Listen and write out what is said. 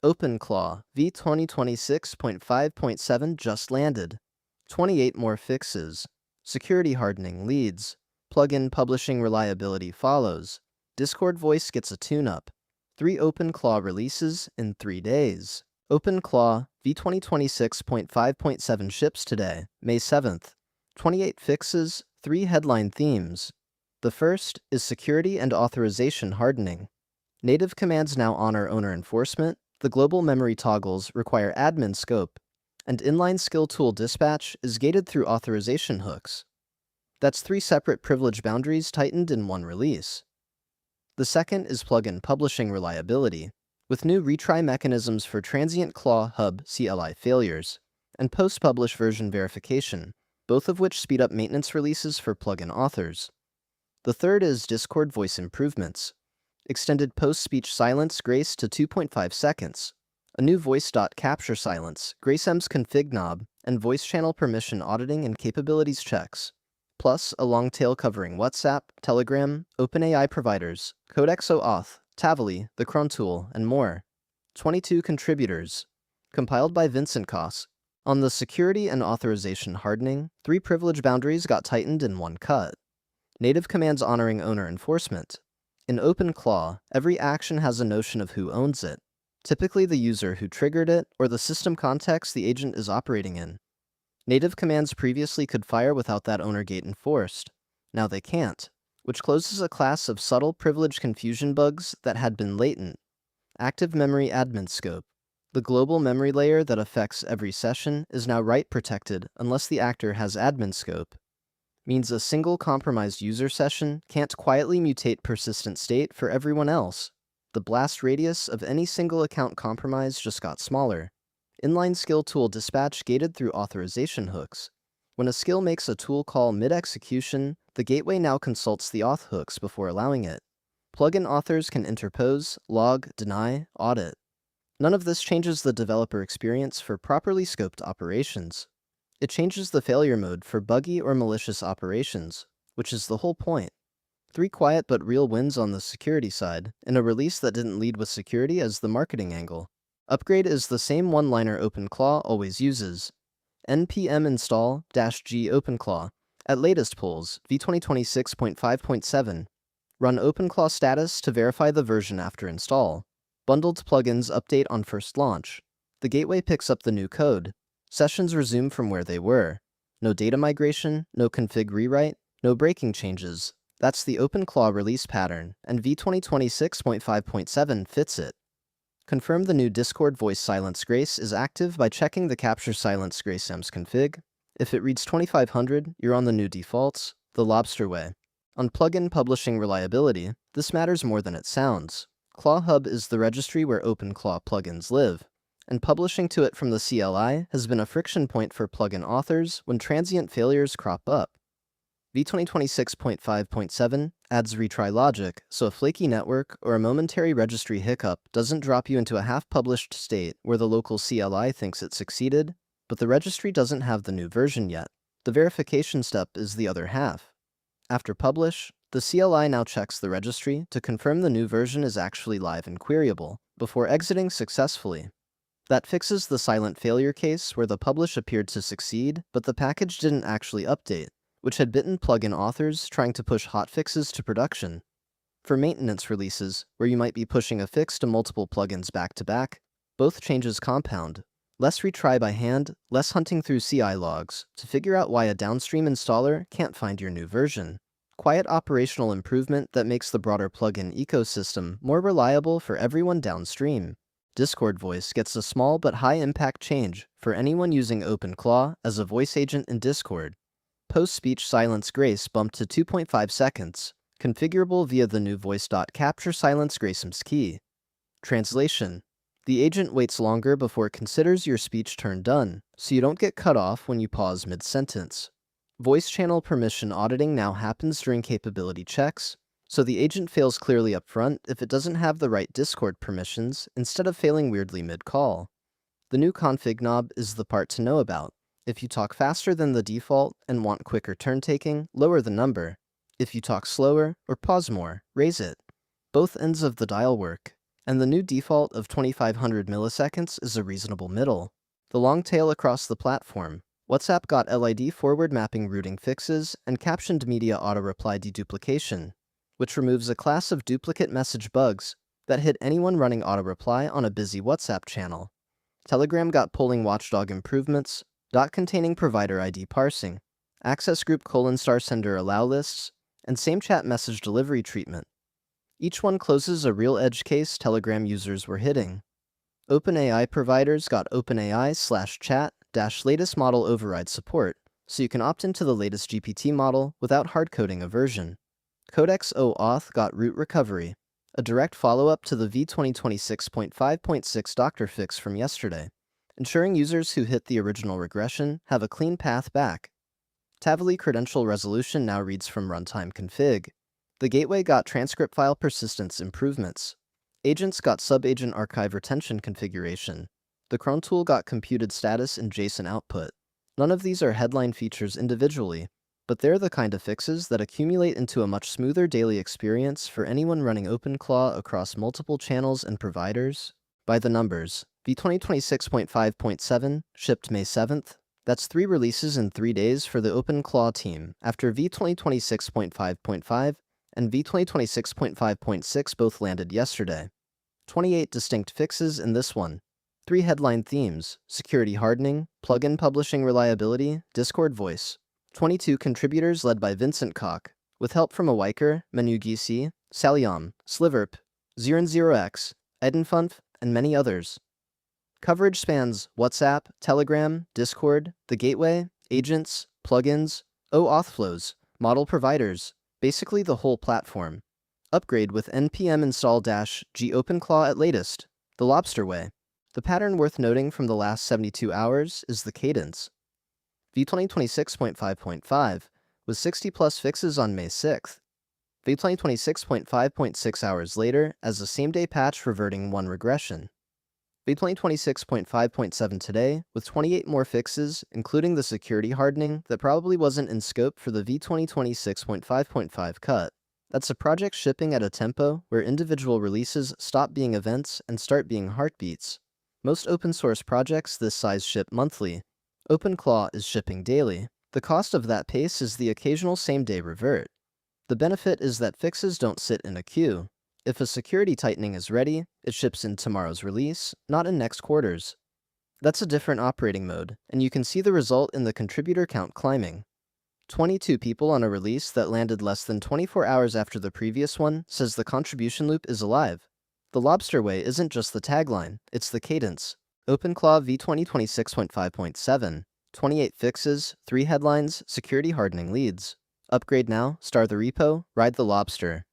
OpenClaw v2026.5.7 just landed. 28 more fixes. Security hardening leads. Plugin publishing reliability follows. Discord voice gets a tune-up. 3 OpenClaw releases in 3 days. OpenClaw v2026.5.7 ships today, May 7th. 28 fixes, 3 headline themes. The first is security and authorization hardening. Native commands now honor owner enforcement, the global memory toggles require admin scope, and inline skill tool dispatch is gated through authorization hooks. That's 3 separate privilege boundaries tightened in one release. The second is plugin publishing reliability, with new retry mechanisms for transient claw hub CLI failures, and post-publish version verification, both of which speed up maintenance releases for plugin authors. The third is Discord voice improvements. Extended post-speech silence grace to 2.5 seconds, a new voice.capture silence, GraceM's config knob, and voice channel permission auditing and capabilities checks, plus a long tail covering WhatsApp, Telegram, OpenAI providers, CodexOAuth, Tavily, the Cron tool, and more. 22 contributors. Compiled by Vincent Koss. On the security and authorization hardening, 3 privilege boundaries got tightened in one cut. Native commands honoring owner enforcement. In OpenClaw, every action has a notion of who owns it, typically the user who triggered it or the system context the agent is operating in. Native commands previously could fire without that owner gate enforced. Now they can't, which closes a class of subtle privilege confusion bugs that had been latent. Active memory admin scope. The global memory layer that affects every session is now write protected unless the actor has admin scope. Means a single compromised user session can't quietly mutate persistent state for everyone else. The blast radius of any single account compromise just got smaller. Inline skill tool dispatch gated through authorization hooks. When a skill makes a tool call mid-execution, the gateway now consults the auth hooks before allowing it. Plugin authors can interpose, log, deny, audit. None of this changes the developer experience for properly scoped operations. It changes the failure mode for buggy or malicious operations, which is the whole point. 3 quiet but real wins on the security side, in a release that didn't lead with security as the marketing angle. Upgrade is the same one-liner OpenClaw always uses. npm install -g OpenClaw. At latest pulls, v2026.5.7. Run OpenClaw status to verify the version after install. Bundled plugins update on first launch. The gateway picks up the new code. Sessions resume from where they were. No data migration, no config rewrite, no breaking changes. That's the OpenClaw release pattern, and v2026.5.7 fits it. Confirm the new Discord voice silence grace is active by checking the capture silence GraceM's config. If it reads 2500, you're on the new defaults, the lobster way. On plugin publishing reliability, this matters more than it sounds. ClawHub is the registry where OpenClaw plugins live, and publishing to it from the CLI has been a friction point for plugin authors when transient failures crop up. v2026.5.7 adds retry logic, so a flaky network or a momentary registry hiccup doesn't drop you into a half-published state where the local CLI thinks it succeeded, but the registry doesn't have the new version yet. The verification step is the other half. After publish, the CLI now checks the registry to confirm the new version is actually live and queryable, before exiting successfully. That fixes the silent failure case where the publish appeared to succeed, but the package didn't actually update, which had bitten plugin authors trying to push hotfixes to production. For maintenance releases, where you might be pushing a fix to multiple plugins back-to-back, both changes compound. Less retry by hand, less hunting through CI logs to figure out why a downstream installer can't find your new version. Quiet operational improvement that makes the broader plugin ecosystem more reliable for everyone downstream. Discord voice gets a small but high-impact change for anyone using OpenClaw as a voice agent in Discord. Post-speech silence grace bumped to 2.5 seconds, configurable via the new voice.capture silence GraceM's key. Translation. The agent waits longer before it considers your speech turn done, so you don't get cut off when you pause mid-sentence. Voice channel permission auditing now happens during capability checks, so the agent fails clearly up front if it doesn't have the right Discord permissions instead of failing weirdly mid-call. The new config knob is the part to know about. If you talk faster than the default and want quicker turn-taking, lower the number. If you talk slower or pause more, raise it. Both ends of the dial work. and the new default of 2500 milliseconds is a reasonable middle. The long tail across the platform. WhatsApp got LID forward mapping routing fixes and captioned media auto-reply deduplication, which removes a class of duplicate message bugs that hit anyone running auto-reply on a busy WhatsApp channel. Telegram got polling watchdog improvements, dot containing provider ID parsing, access group :*sender allow lists, and same chat message delivery treatment. Each one closes a real edge case Telegram users were hitting. OpenAI providers got OpenAI/chat-latest model override support, so you can opt into the latest GPT model without hard-coding a version. Codex OAuth got root recovery, a direct follow-up to the v2026.5.6 doctor fix from yesterday, ensuring users who hit the original regression have a clean path back. Tavily credential resolution now reads from runtime config. The gateway got transcript file persistence improvements. Agents got sub-agent archive retention configuration. The cron tool got computed status in JSON output. None of these are headline features individually, but they're the kind of fixes that accumulate into a much smoother daily experience for anyone running OpenClaw across multiple channels and providers. By the numbers, v2026.5.7 shipped May 7th. That's 3 releases in 3 days for the OpenClaw team, after v2026.5.5 and v2026.5.6 both landed yesterday. 28 distinct fixes in this one. 3 headline themes: security hardening, plugin publishing reliability, Discord voice. 22 contributors led by Vincent Koch, with help from Awiker, Menugisi, Saliam, Sliverp, Ziren0x, Edenfunf, and many others. Coverage spans WhatsApp, Telegram, Discord, the gateway, agents, plugins, OAuth flows, model providers, basically the whole platform. Upgrade with npm install-g OpenClaw at latest, the lobster way. The pattern worth noting from the last 72 hours is the cadence. v2026.5.5 was 60+ fixes on May 6th. v2026.5.6 hours later as a same-day patch reverting 1 regression. v2026.5.7 today with 28 more fixes, including the security hardening that probably wasn't in scope for the v2026.5.5 cut. That's a project shipping at a tempo where individual releases stop being events and start being heartbeats. Most open-source projects this size ship monthly. OpenClaw is shipping daily. The cost of that pace is the occasional same-day revert. The benefit is that fixes don't sit in a queue. If a security tightening is ready, it ships in tomorrow's release, not in next quarter's. That's a different operating mode, and you can see the result in the contributor count climbing. 22 people on a release that landed less than 24 hours after the previous one says the contribution loop is alive. The lobster way isn't just the tagline, it's the cadence. OpenClaw v2026.5.7, 28 fixes, 3 headlines, security hardening leads. Upgrade now, star the repo, ride the lobster.